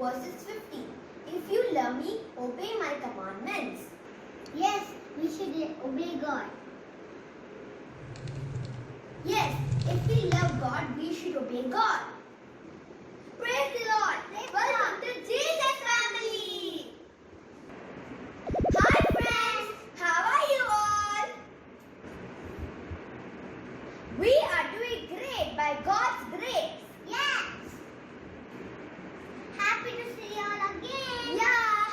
verses 50. If you love me, obey my commandments. Yes, we should obey God. Yes, if we love God, we should obey God. Praise the Lord. Welcome to Jesus family. Hi friends, how are you all? We are doing great by God's grace. Yes. Happy to see you all again. Yeah.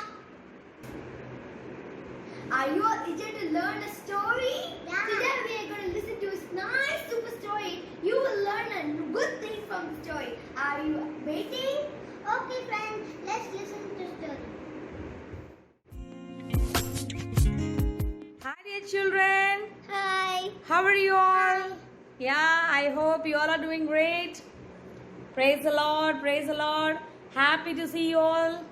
Are you all eager to learn a story? Yeah. Today we are going to listen to a nice super story. You will learn a good thing from the story. Are you waiting? Okay friends, let's listen to story. Hi dear children, Hi. how are you all? Yeah, I hope you all are doing great. Praise the Lord, praise the Lord. Happy to see you all.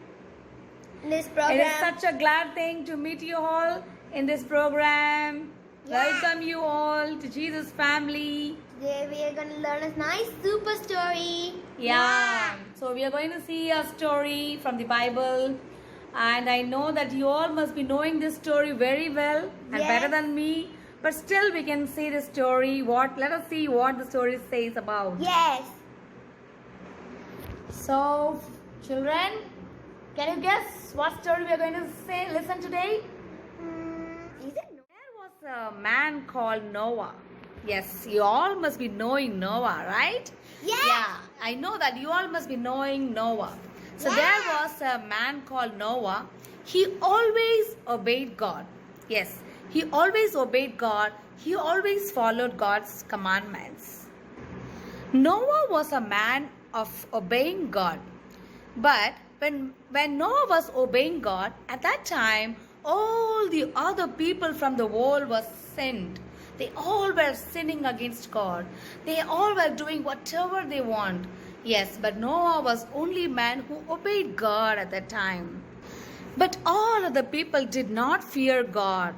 This It is such a glad thing to meet you all in this program. Yeah. Welcome you all to Jesus family. Today we are going to learn a nice super story. Yeah. So we are going to see a story from the Bible. And I know that you all must be knowing this story very well and Yes. better than me. But still we can see the story. Let us see what the story says about. Yes. So, children, can you guess what story we are going to listen today? Is it? There was a man called Noah. Yes, you all must be knowing Noah, right? Yeah, I know that you all must be knowing Noah. So there was a man called Noah. He always obeyed God. Yes, he always obeyed God. He always followed God's commandments. Noah was a man of obeying God. But when Noah was obeying God, at that time, all the other people from the world was sinned. They all were sinning against God. They all were doing whatever they want. Yes, but Noah was only man who obeyed God at that time. But all of the people did not fear God.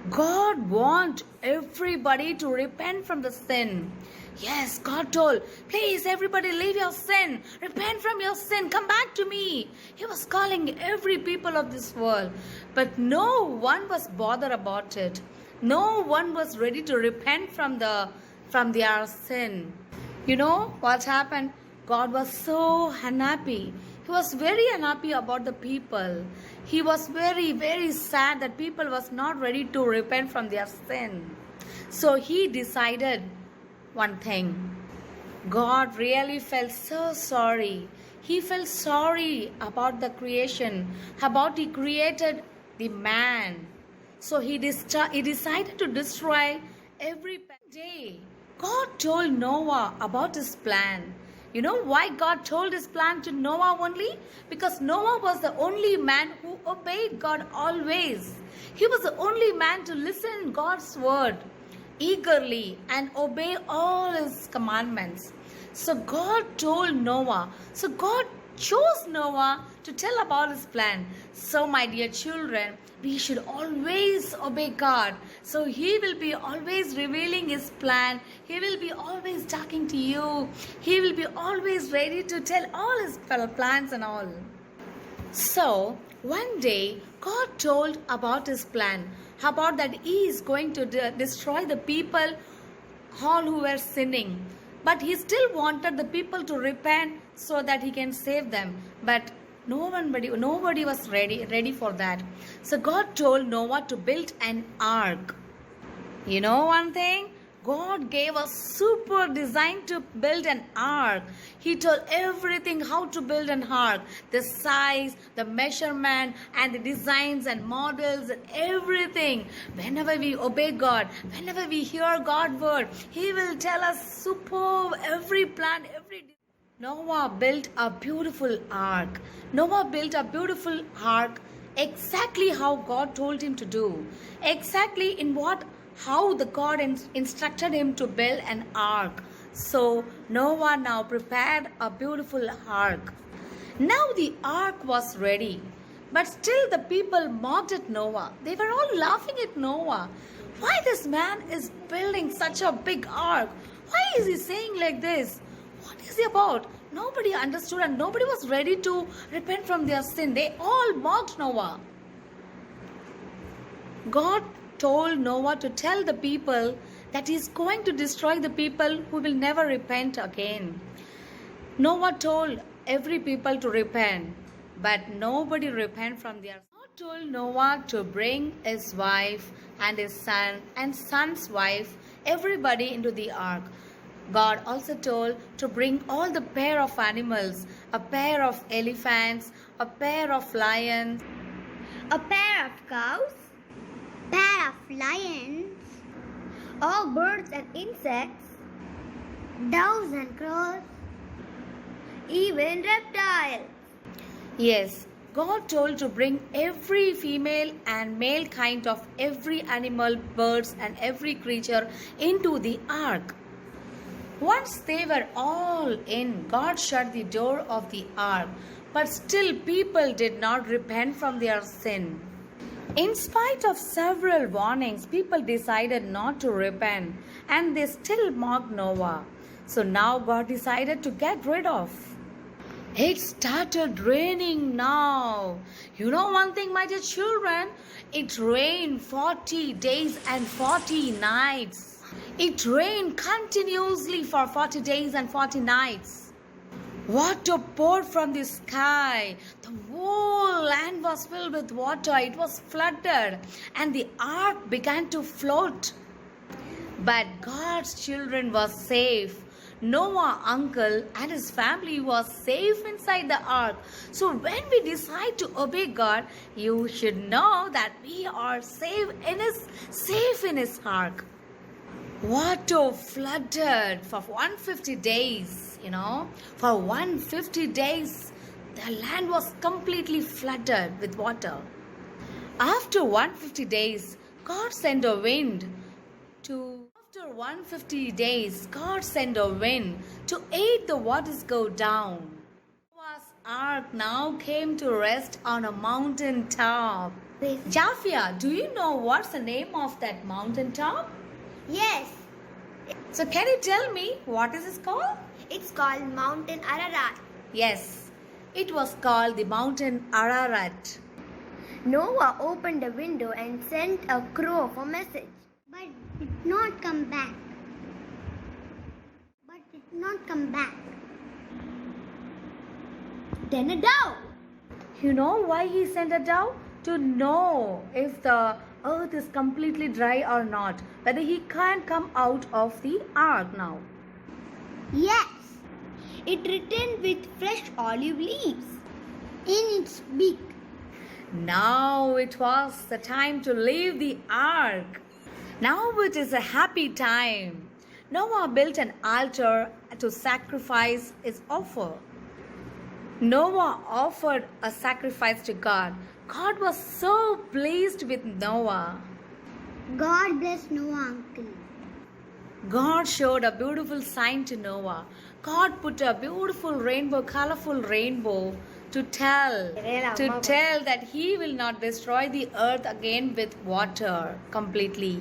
God wants everybody to repent from the sin. Yes, God told, please everybody leave your sin. Repent from your sin. Come back to me. He was calling every people of this world. But no one was bothered about it. No one was ready to repent from their sin. You know what happened? God was so unhappy. He was very unhappy about the people. He was very, very sad that people was not ready to repent from their sin. So he decided one thing. God really felt so sorry. He felt sorry about the creation, about he created the man. So he decided to destroy every day. God told Noah about his plan. You know why God told his plan to Noah only? Because Noah was the only man who obeyed God always. He was the only man to listen to God's word eagerly and obey all his commandments. So God told Noah. So God chose Noah to tell about his plan. So my dear children, we should always obey God. So he will be always revealing his plan. He will be always talking to you. He will be always ready to tell all his plans and all. So one day God told about his plan, about that he is going to destroy the people all who were sinning. But he still wanted the people to repent so that he can save them. But nobody was ready for that. So God told Noah to build an ark. You know one thing? God gave us super design to build an ark. He told everything how to build an ark. The size, the measurement, and the designs and models and everything. Whenever we obey God, whenever we hear God's word, He will tell us super every plan, every. Noah built a beautiful ark. Noah built a beautiful ark exactly how God told him to do. Exactly how the God instructed him to build an ark. So Noah now prepared a beautiful ark. Now the ark was ready. But still the people mocked at Noah. They were all laughing at Noah. Why this man is building such a big ark? Why is he saying like this? What is he about? nobody understood and nobody was ready to repent from their sin. They all mocked Noah. God told Noah to tell the people that he is going to destroy the people who will never repent again. Noah told every people to repent, but nobody repent from their sin. God told Noah to bring his wife and his son and son's wife, everybody into the ark. God also told to bring all the pair of animals, a pair of elephants, a pair of lions, A pair of cows, pair of lions, all birds and insects, doves and crows, Even reptiles. Yes, God told to bring every female and male kind of every animal, birds, and every creature into the ark. Once they were all in, God shut the door of the ark, but still people did not repent from their sin. In spite of several warnings, people decided not to repent and they still mocked Noah. So now God decided to get rid of. It started raining now. You know one thing, my dear children? It rained 40 days and 40 nights. It rained continuously for 40 days and 40 nights. Water poured from the sky. The whole land was filled with water. It was flooded and the ark began to float. But God's children were safe. Noah's uncle and his family was safe inside the ark. So when we decide to obey God, you should know that we are safe in his ark. Water flooded for 150 days, For 150 days, the land was completely flooded with water. After 150 days, God sent a wind After 150 days, God sent a wind to aid the waters go down. Noah's ark now came to rest on a mountain top. Jafia, do you know what's the name of that mountain top? yes, So can you tell me what is it called? it's called Mountain Ararat. Yes, it was called the mountain Ararat. Noah opened the window and sent a crow for message. But did not come back. Then a dove. You know why he sent a dove? To know if the earth is completely dry or not, whether he can't come out of the ark now. Yes, It returned with fresh olive leaves. in its beak. Now it was the time to leave the ark. Now it is a happy time. Noah built an altar to sacrifice his offer. Noah offered a sacrifice to God. God was so pleased with Noah. God bless Noah, uncle. God showed a beautiful sign to Noah. God put a beautiful rainbow, colorful rainbow to tell that he will not destroy the earth again with water completely.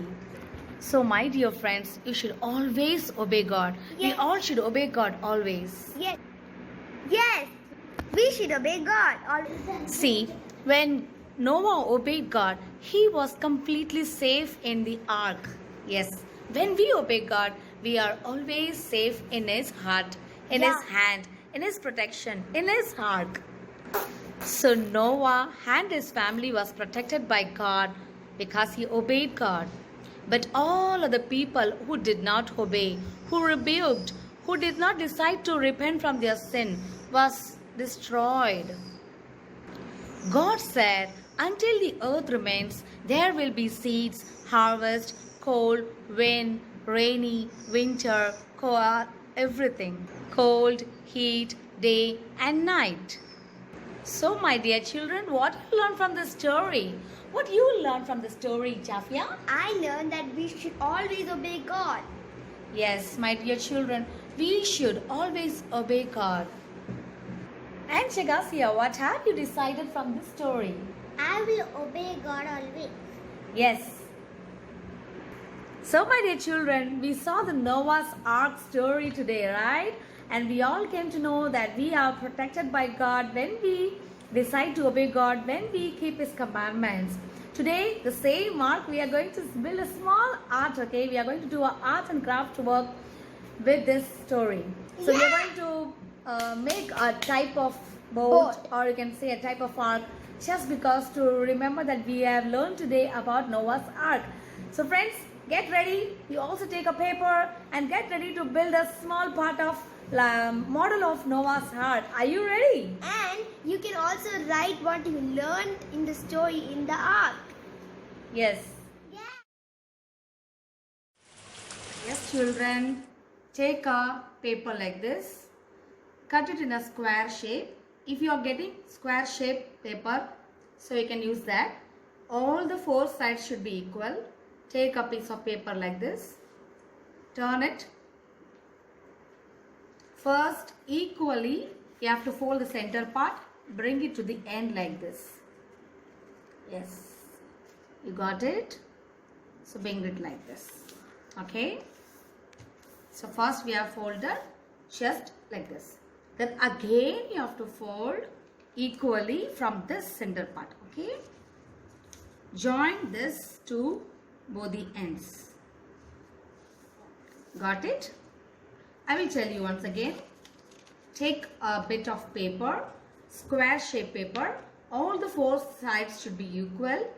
So my dear friends, you should always obey God. We Yes. all should obey God always. Yes. Yes, we should obey God always. See, when Noah obeyed God, he was completely safe in the ark. Yes, when we obey God, we are always safe in his heart, in his hand, in his protection, in his ark. So Noah and his family was protected by God because he obeyed God. But all other people who did not obey, who rebuked, who did not decide to repent from their sin, was destroyed. God said, until the earth remains, there will be seeds, harvest, cold, wind, rainy, winter, everything. Cold, heat, day and night. So my dear children, what you learn from the story? What you learn from the story, Jafia? I learned that we should always obey God. Yes, my dear children, we should always obey God. And Shagasia, what have you decided from this story? I will obey God always. Yes. So my dear children, we saw the Noah's Ark story today, right? and we all came to know that we are protected by God when we decide to obey God, when we keep His commandments. Today, the same mark, we are going to build a small art, okay? We are going to do an art and craft work with this story. So we are going to make a type of boat, or you can say a type of ark, just because to remember that we have learned today about Noah's Ark. So friends, get ready. You also take a paper and get ready to build a small part of model of Noah's Ark. Are you ready? And you can also write what you learned in the story in the ark. Yes. Yeah. Yes, children. Take a paper like this. Cut it in a square shape. If you are getting square shape paper, so you can use that. All the four sides should be equal. Take a piece of paper like this. Turn it. First, equally, you have to fold the center part. Bring it to the end like this. Yes. You got it? So bring it like this. Okay. So first we have folded just like this. Then again you have to fold equally from this center part. Okay. Join this to both the ends. Got it? I will tell you once again. Take a bit of paper, square shape paper. All the four sides should be equal.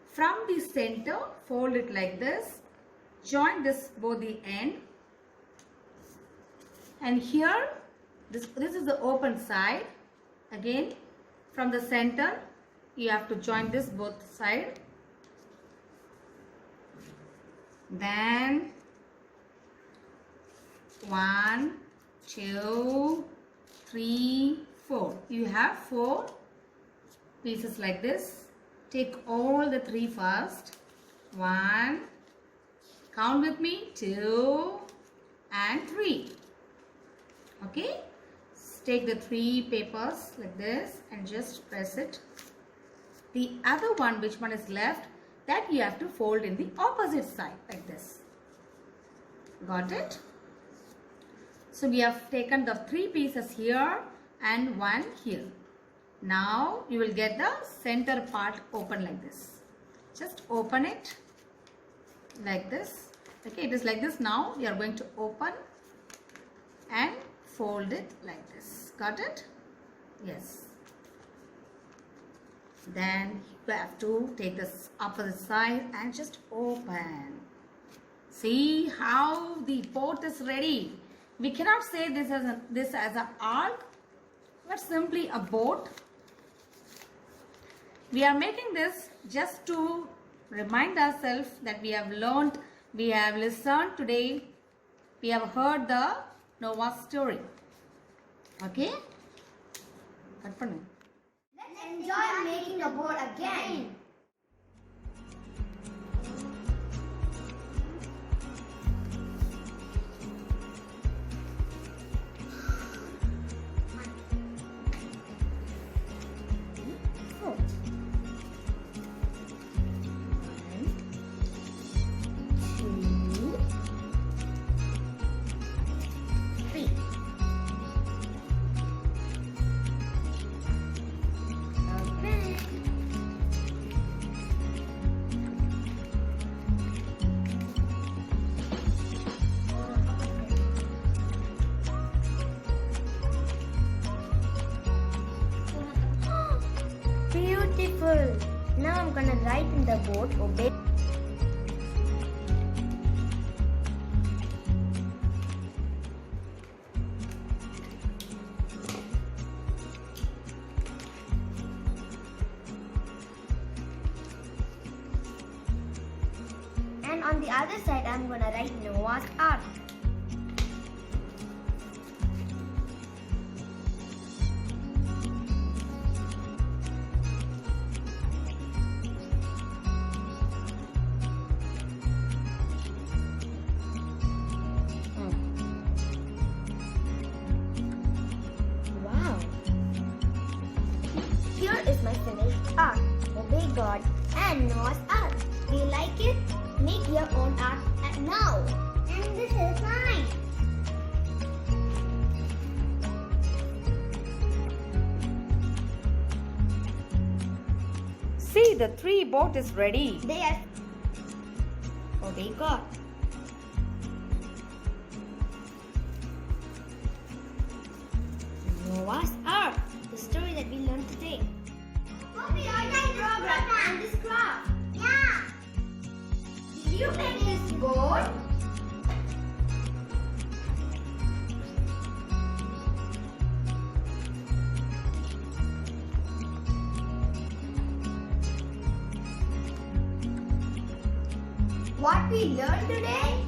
From the center, fold it like this. Join this both the end. And here, this is the open side. Again, from the center, you have to join this both side. Then 1, 2, 3, 4. You have 4 pieces like this. Take all the 3 first. 1, count with me, 2 and 3. Okay. Take the 3 papers like this and just press it. The other one, which one is left, that you have to fold in the opposite side like this. Got it? So we have taken the 3 pieces here and 1 here. Now you will get the center part open like this. Just open it like this. Okay, it is like this. Now we are going to open and fold it like this. Got it? Yes. Then you have to take this opposite side and just open. See how the boat is ready. We cannot say this as an ark, but simply a boat. We are making this just to remind ourselves that we have learned, we have listened today, we have heard the Noah's story. Okay? Cut pannu. Let's enjoy making a boat again. Beautiful. Now I'm gonna write in the boat obey. And on the other side I'm gonna write Noah's Ark. Here is my finished art. Obey God and Noah's Ark. Do you like it? Make your own art now. And this is mine. See, the 3 boat is ready. They are. Oh, they got. Noah's Ark, the story that we learned today. Mommy, I like program and this craft. Yeah. Did you make this board? What we learned today?